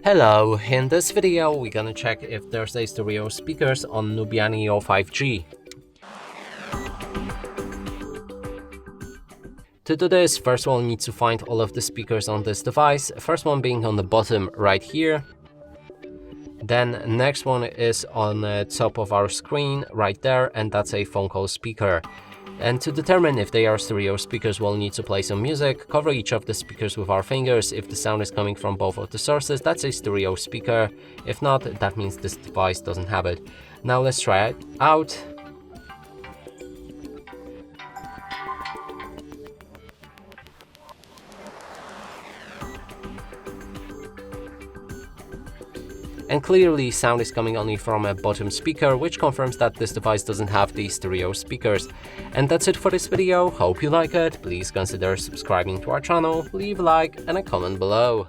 Hello, in this video we're gonna check if there's a stereo speakers on NUBIA Neo 5G. To do this, first we'll need to find all of the speakers on this device, first one being on the bottom right here. Then next one is on the top of our screen right there, and that's a phone call speaker. And to determine if they are stereo speakers, we'll need to play some music, cover each of the speakers with our fingers. If the sound is coming from both of the sources, that's a stereo speaker. If not, that means this device doesn't have it. Now let's try it out. And clearly sound is coming only from a bottom speaker, which confirms that this device doesn't have these stereo speakers. And that's it for this video. Hope you like it. Please consider subscribing to our channel, leave a like and a comment below.